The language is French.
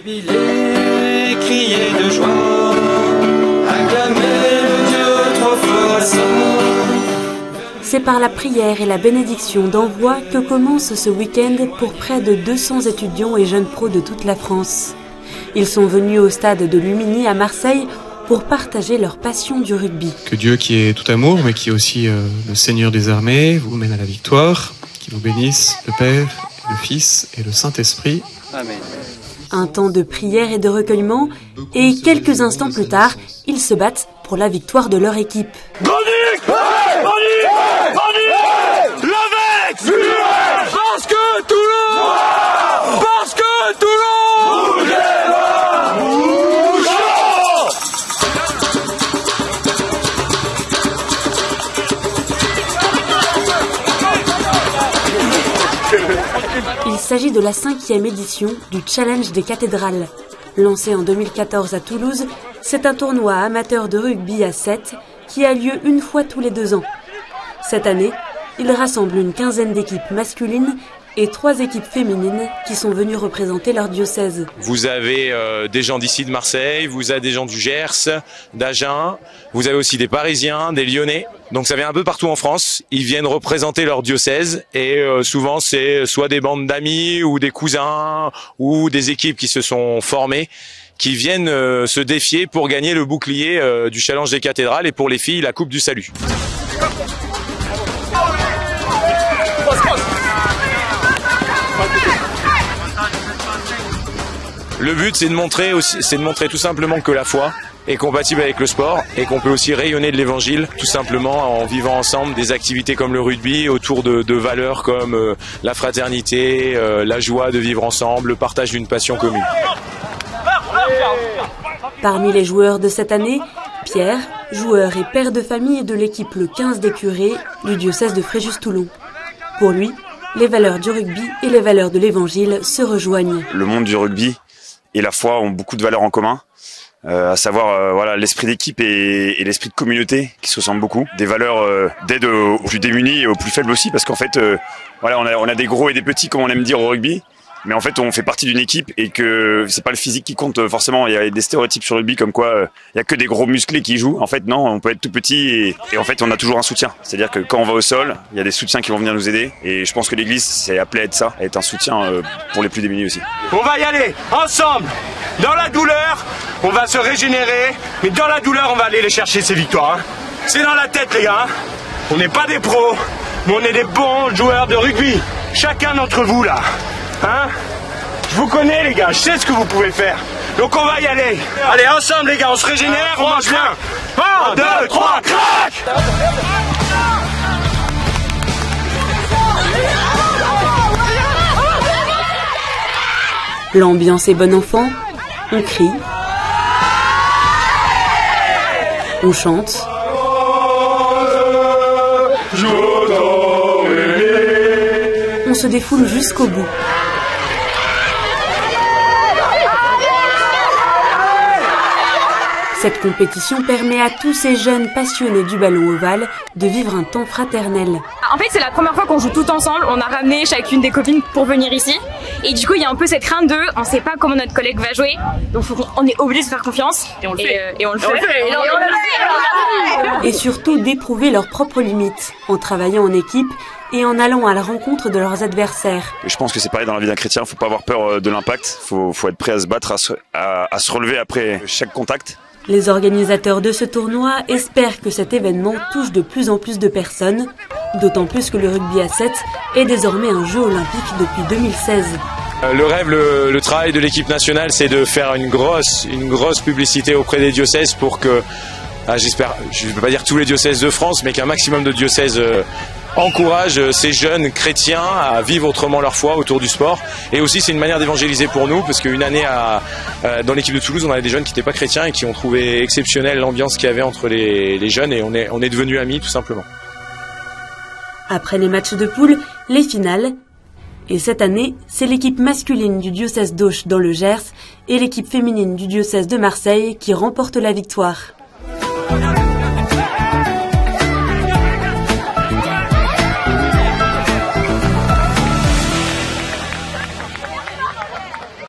Jubiler, crier de joie, acclamer le Dieu trois fois saint. C'est par la prière et la bénédiction d'envoi que commence ce week-end pour près de 200 étudiants et jeunes pros de toute la France. Ils sont venus au stade de Luminy à Marseille pour partager leur passion du rugby. Que Dieu, qui est tout amour, mais qui est aussi le Seigneur des armées, vous mène à la victoire, qui vous bénisse, le Père, le Fils et le Saint-Esprit. Amen. Un temps de prière et de recueillement, et quelques instants plus tard, ils se battent pour la victoire de leur équipe. Parce que Toulon, parce que Toulon, Il s'agit de la 5e édition du Challenge des cathédrales. Lancé en 2014 à Toulouse, c'est un tournoi amateur de rugby à 7 qui a lieu une fois tous les 2 ans. Cette année, il rassemble une quinzaine d'équipes masculines et 3 équipes féminines qui sont venues représenter leur diocèse. Vous avez des gens d'ici de Marseille, vous avez des gens du Gers, d'Agen, vous avez aussi des Parisiens, des Lyonnais. Donc ça vient un peu partout en France, ils viennent représenter leur diocèse et souvent c'est soit des bandes d'amis ou des cousins ou des équipes qui se sont formées qui viennent se défier pour gagner le bouclier du Challenge des cathédrales et pour les filles la Coupe du Salut. Le but, c'est de montrer tout simplement que la foi est compatible avec le sport et qu'on peut aussi rayonner de l'évangile tout simplement en vivant ensemble des activités comme le rugby autour de valeurs comme la fraternité, la joie de vivre ensemble, le partage d'une passion commune. Parmi les joueurs de cette année, Pierre, joueur et père de famille de l'équipe le 15 des curés du diocèse de Fréjus-Toulon. Pour lui, les valeurs du rugby et les valeurs de l'évangile se rejoignent. Le monde du rugby et la foi ont beaucoup de valeurs en commun, à savoir voilà, l'esprit d'équipe et l'esprit de communauté qui se ressemblent beaucoup. Des valeurs d'aide aux plus démunis et aux plus faibles aussi, parce qu'en fait, voilà, on a des gros et des petits, comme on aime dire au rugby. Mais en fait, on fait partie d'une équipe et que c'est pas le physique qui compte forcément. Il y a des stéréotypes sur le rugby comme quoi il y a que des gros musclés qui jouent. En fait, non, on peut être tout petit et en fait, on a toujours un soutien. C'est-à-dire que quand on va au sol, il y a des soutiens qui vont venir nous aider. Et je pense que l'Église s'est appelée à être ça, à être un soutien pour les plus démunis aussi. On va y aller ensemble. Dans la douleur, on va se régénérer, mais dans la douleur, on va aller les chercher ces victoires. C'est dans la tête, les gars. On n'est pas des pros, mais on est des bons joueurs de rugby. Chacun d'entre vous là. Hein? Je vous connais les gars, je sais ce que vous pouvez faire. Donc on va y aller. Allez ensemble les gars, on se régénère, on mange bien. 1, 2, 3, crac! L'ambiance est bonne enfant, on crie, on chante. On se défoule jusqu'au bout. Cette compétition permet à tous ces jeunes passionnés du ballon ovale de vivre un temps fraternel. En fait, c'est la première fois qu'on joue tous ensemble. On a ramené chacune des copines pour venir ici. Et du coup, il y a un peu cette crainte de, on sait pas comment notre collègue va jouer. Donc, on est obligé de faire confiance. Et on le fait. Et on le fait. Et surtout d'éprouver leurs propres limites en travaillant en équipe et en allant à la rencontre de leurs adversaires. Je pense que c'est pareil dans la vie d'un chrétien. Il ne faut pas avoir peur de l'impact. Il faut être prêt à se battre, à se relever après chaque contact. Les organisateurs de ce tournoi espèrent que cet événement touche de plus en plus de personnes, d'autant plus que le rugby à 7 est désormais un jeu olympique depuis 2016. Le rêve, le travail de l'équipe nationale, c'est de faire une grosse publicité auprès des diocèses pour que, j'espère, je ne peux pas dire tous les diocèses de France, mais qu'un maximum de diocèses encourage ces jeunes chrétiens à vivre autrement leur foi autour du sport. Et aussi c'est une manière d'évangéliser pour nous, parce qu'une année dans l'équipe de Toulouse, on avait des jeunes qui n'étaient pas chrétiens et qui ont trouvé exceptionnelle l'ambiance qu'il y avait entre les jeunes, et on est devenus amis tout simplement. Après les matchs de poule, les finales. Et cette année, c'est l'équipe masculine du diocèse d'Auch dans le Gers et l'équipe féminine du diocèse de Marseille qui remportent la victoire.